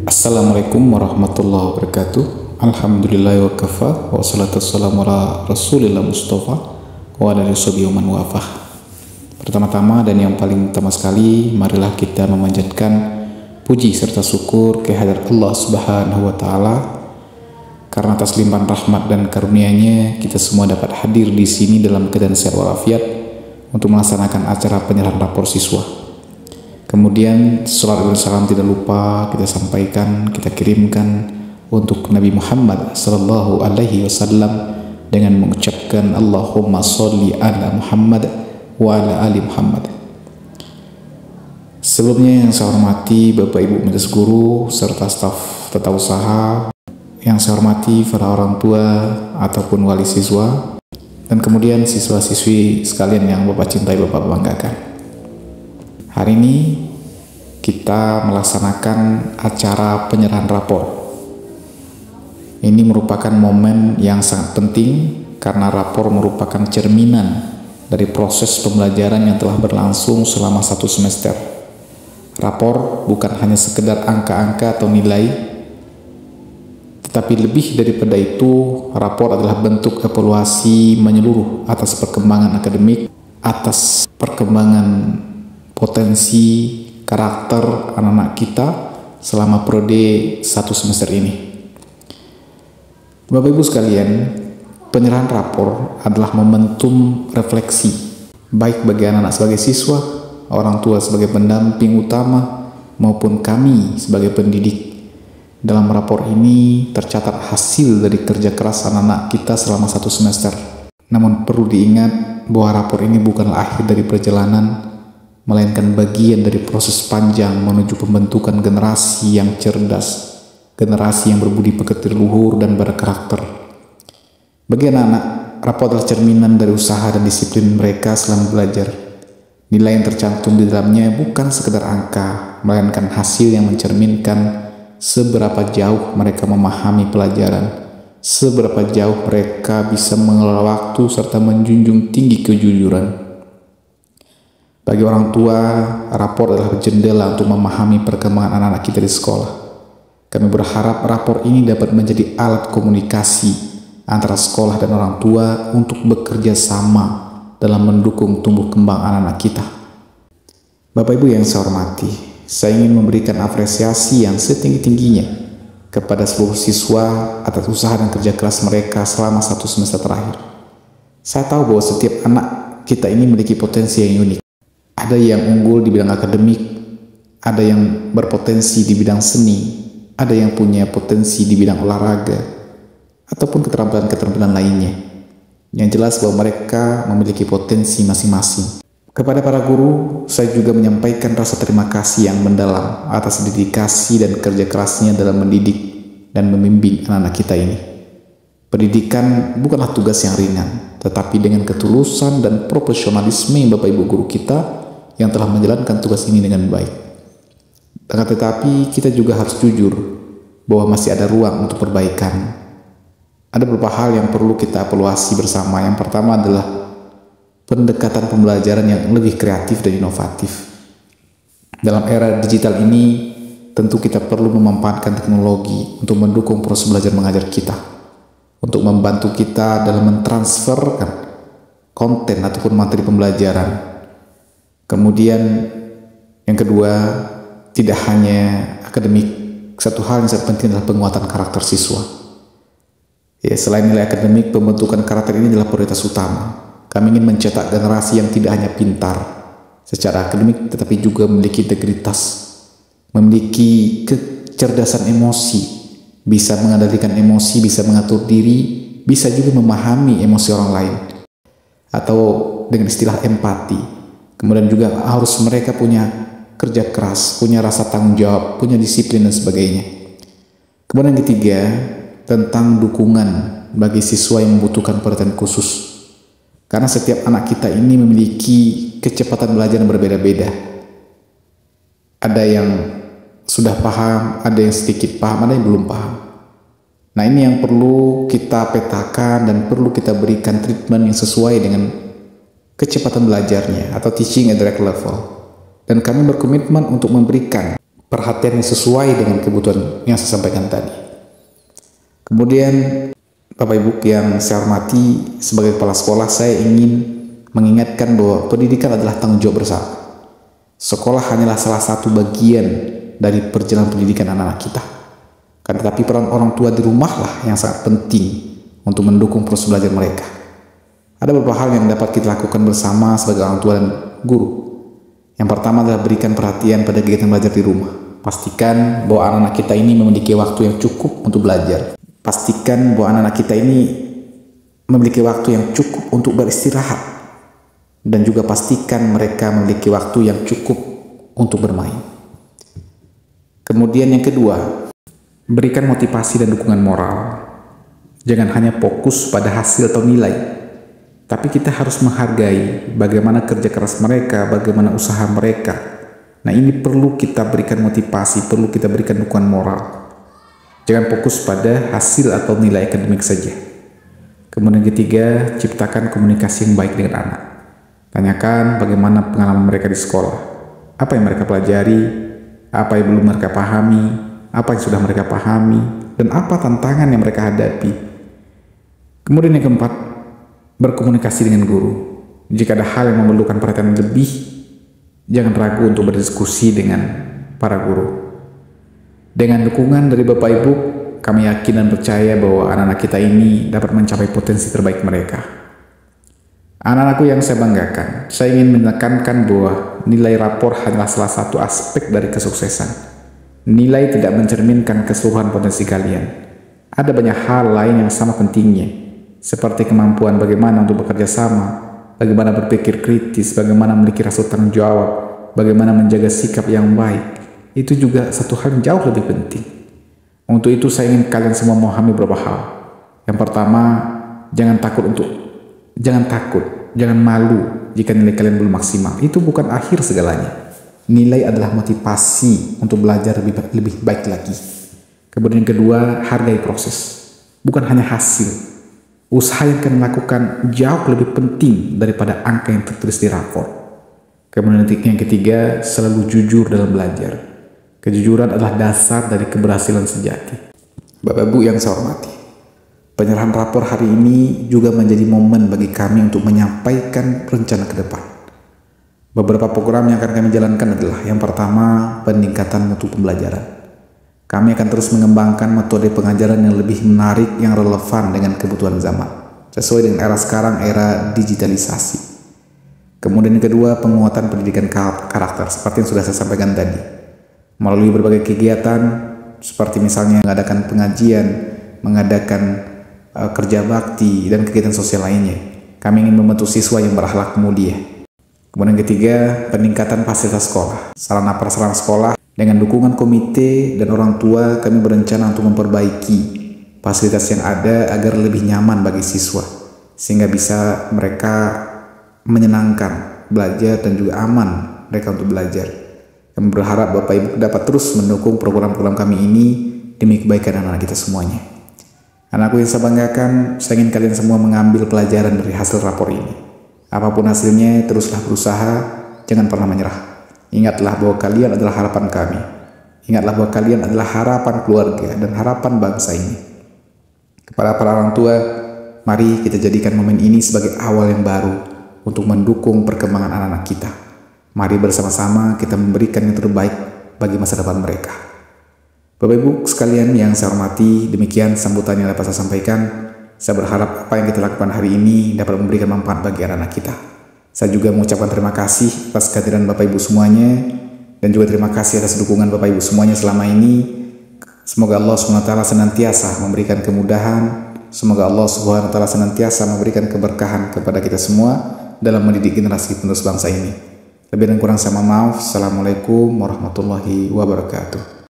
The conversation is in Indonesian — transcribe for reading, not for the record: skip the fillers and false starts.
Assalamualaikum warahmatullahi wabarakatuh. Alhamdulillah wa kafa wa salatu wassalamu ala rasulillah mustafa wa ala alihi wa man wafah. Pertama-tama dan yang paling utama sekali, marilah kita memanjatkan puji serta syukur kehadirat Allah Subhanahu wa taala, karena atas limpahan rahmat dan karunia-Nya kita semua dapat hadir di sini dalam keadaan sehat walafiat untuk melaksanakan acara penyerahan rapor siswa. Kemudian salat dan salam tidak lupa kita sampaikan, kita kirimkan untuk Nabi Muhammad sallallahu alaihi wasallam dengan mengucapkan Allahumma sholli ala Muhammad wa ala ali Muhammad. Sebelumnya yang saya hormati Bapak Ibu majelis guru serta staf tata usaha, yang saya hormati para orang tua ataupun wali siswa, dan kemudian siswa-siswi sekalian yang Bapak cintai, Bapak banggakan. Hari ini kita melaksanakan acara penyerahan rapor. Ini merupakan momen yang sangat penting karena rapor merupakan cerminan dari proses pembelajaran yang telah berlangsung selama 1 semester. Rapor bukan hanya sekedar angka-angka atau nilai, tetapi lebih daripada itu, rapor adalah bentuk evaluasi menyeluruh atas perkembangan akademik, atas perkembangan potensi karakter anak-anak kita selama periode 1 semester ini. Bapak Ibu sekalian, penyerahan rapor adalah momentum refleksi, baik bagi anak-anak sebagai siswa, orang tua sebagai pendamping utama, maupun kami sebagai pendidik. Dalam rapor ini tercatat hasil dari kerja keras anak-anak kita selama 1 semester. Namun perlu diingat bahwa rapor ini bukanlah akhir dari perjalanan, melainkan bagian dari proses panjang menuju pembentukan generasi yang cerdas, generasi yang berbudi pekerti luhur dan berkarakter. Bagi anak-anak, rapor adalah cerminan dari usaha dan disiplin mereka selama belajar. Nilai yang tercantum di dalamnya bukan sekedar angka, melainkan hasil yang mencerminkan seberapa jauh mereka memahami pelajaran, seberapa jauh mereka bisa mengelola waktu serta menjunjung tinggi kejujuran. Bagi orang tua, rapor adalah jendela untuk memahami perkembangan anak-anak kita di sekolah. Kami berharap rapor ini dapat menjadi alat komunikasi antara sekolah dan orang tua untuk bekerja sama dalam mendukung tumbuh kembang anak-anak kita. Bapak Ibu yang saya hormati, saya ingin memberikan apresiasi yang setinggi-tingginya kepada seluruh siswa atas usaha dan kerja keras mereka selama 1 semester terakhir. Saya tahu bahwa setiap anak kita ini memiliki potensi yang unik. Ada yang unggul di bidang akademik, ada yang berpotensi di bidang seni, ada yang punya potensi di bidang olahraga, ataupun keterampilan-keterampilan lainnya. Yang jelas bahwa mereka memiliki potensi masing-masing. Kepada para guru, saya juga menyampaikan rasa terima kasih yang mendalam atas dedikasi dan kerja kerasnya dalam mendidik dan membimbing anak-anak kita ini. Pendidikan bukanlah tugas yang ringan, tetapi dengan ketulusan dan profesionalisme Bapak Ibu guru kita yang telah menjalankan tugas ini dengan baik. Akan tetapi kita juga harus jujur bahwa masih ada ruang untuk perbaikan. Ada beberapa hal yang perlu kita evaluasi bersama. Yang pertama adalah pendekatan pembelajaran yang lebih kreatif dan inovatif. Dalam era digital ini, tentu kita perlu memanfaatkan teknologi untuk mendukung proses belajar mengajar kita, untuk membantu kita dalam mentransferkan konten ataupun materi pembelajaran. Kemudian yang kedua, tidak hanya akademik, satu hal yang sangat penting adalah penguatan karakter siswa. Ya, selain nilai akademik, pembentukan karakter ini adalah prioritas utama. Kami ingin mencetak generasi yang tidak hanya pintar secara akademik, tetapi juga memiliki integritas, memiliki kecerdasan emosi, bisa mengendalikan emosi, bisa mengatur diri, bisa juga memahami emosi orang lain, atau dengan istilah empati. Kemudian juga harus mereka punya kerja keras, punya rasa tanggung jawab, punya disiplin dan sebagainya. Kemudian yang ketiga, tentang dukungan bagi siswa yang membutuhkan perhatian khusus. Karena setiap anak kita ini memiliki kecepatan belajar yang berbeda-beda. Ada yang sudah paham, ada yang sedikit paham, ada yang belum paham. Nah, ini yang perlu kita petakan dan perlu kita berikan treatment yang sesuai dengan kecepatan belajarnya atau teaching at the right level. Dan kami berkomitmen untuk memberikan perhatian yang sesuai dengan kebutuhan yang saya sampaikan tadi. Kemudian Bapak Ibu yang saya hormati, sebagai kepala sekolah saya ingin mengingatkan bahwa pendidikan adalah tanggung jawab bersama. Sekolah hanyalah salah satu bagian dari perjalanan pendidikan anak-anak kita. Kan tetapi peran orang tua di rumah lah yang sangat penting untuk mendukung proses belajar mereka. Ada beberapa hal yang dapat kita lakukan bersama sebagai orang tua dan guru. Yang pertama adalah berikan perhatian pada kegiatan belajar di rumah. Pastikan bahwa anak-anak kita ini memiliki waktu yang cukup untuk belajar. Pastikan bahwa anak-anak kita ini memiliki waktu yang cukup untuk beristirahat. Dan juga pastikan mereka memiliki waktu yang cukup untuk bermain. Kemudian yang kedua, berikan motivasi dan dukungan moral. Jangan hanya fokus pada hasil atau nilai, tapi kita harus menghargai bagaimana kerja keras mereka, bagaimana usaha mereka. Nah, ini perlu kita berikan motivasi, perlu kita berikan dukungan moral. Jangan fokus pada hasil atau nilai akademik saja. Kemudian ketiga, ciptakan komunikasi yang baik dengan anak. Tanyakan bagaimana pengalaman mereka di sekolah, apa yang mereka pelajari, apa yang belum mereka pahami, apa yang sudah mereka pahami, dan apa tantangan yang mereka hadapi. Kemudian yang keempat, berkomunikasi dengan guru. Jika ada hal yang memerlukan perhatian lebih, jangan ragu untuk berdiskusi dengan para guru. Dengan dukungan dari Bapak Ibu, kami yakin dan percaya bahwa anak-anak kita ini dapat mencapai potensi terbaik mereka. Anak-anakku yang saya banggakan, saya ingin menekankan bahwa nilai rapor hanyalah salah satu aspek dari kesuksesan. Nilai tidak mencerminkan keseluruhan potensi kalian. Ada banyak hal lain yang sama pentingnya, seperti kemampuan bagaimana untuk bekerja sama, bagaimana berpikir kritis, bagaimana memiliki rasa tanggung jawab, bagaimana menjaga sikap yang baik. Itu juga satu hal yang jauh lebih penting. Untuk itu saya ingin kalian semua memahami beberapa hal. Yang pertama, jangan malu jika nilai kalian belum maksimal. Itu bukan akhir segalanya. Nilai adalah motivasi untuk belajar lebih baik lagi. Kemudian yang kedua, hargai proses, bukan hanya hasil. Usaha yang kalian lakukan jauh lebih penting daripada angka yang tertulis di rapor. Kemudian yang ketiga, selalu jujur dalam belajar. Kejujuran adalah dasar dari keberhasilan sejati. Bapak Ibu yang saya hormati, penyerahan rapor hari ini juga menjadi momen bagi kami untuk menyampaikan rencana ke depan. Beberapa program yang akan kami jalankan adalah yang pertama, peningkatan mutu pembelajaran. Kami akan terus mengembangkan metode pengajaran yang lebih menarik, yang relevan dengan kebutuhan zaman, sesuai dengan era sekarang, era digitalisasi. Kemudian yang kedua, penguatan pendidikan karakter, seperti yang sudah saya sampaikan tadi. Melalui berbagai kegiatan, seperti misalnya mengadakan pengajian, mengadakan kerja bakti, dan kegiatan sosial lainnya. Kami ingin membentuk siswa yang berakhlak mulia. Kemudian ketiga, peningkatan fasilitas sekolah, sarana prasarana sekolah. Dengan dukungan komite dan orang tua, kami berencana untuk memperbaiki fasilitas yang ada agar lebih nyaman bagi siswa, sehingga bisa mereka menyenangkan belajar dan juga aman mereka untuk belajar. Kami berharap Bapak Ibu dapat terus mendukung program-program kami ini demi kebaikan anak-anak kita semuanya. Anakku yang saya banggakan, saya ingin kalian semua mengambil pelajaran dari hasil rapor ini. Apapun hasilnya, teruslah berusaha, jangan pernah menyerah. Ingatlah bahwa kalian adalah harapan kami. Ingatlah bahwa kalian adalah harapan keluarga dan harapan bangsa ini. Kepada para orang tua, mari kita jadikan momen ini sebagai awal yang baru untuk mendukung perkembangan anak-anak kita. Mari bersama-sama kita memberikan yang terbaik bagi masa depan mereka. Bapak Ibu sekalian yang saya hormati, demikian sambutan yang dapat saya sampaikan. Saya berharap apa yang kita lakukan hari ini dapat memberikan manfaat bagi anak-anak kita. Saya juga mengucapkan terima kasih atas kehadiran Bapak Ibu semuanya, dan juga terima kasih atas dukungan Bapak Ibu semuanya selama ini. Semoga Allah SWT senantiasa memberikan kemudahan. Semoga Allah SWT senantiasa memberikan keberkahan kepada kita semua dalam mendidik generasi penerus bangsa ini. Lebih dan kurang saya mohon maaf. Assalamualaikum warahmatullahi wabarakatuh.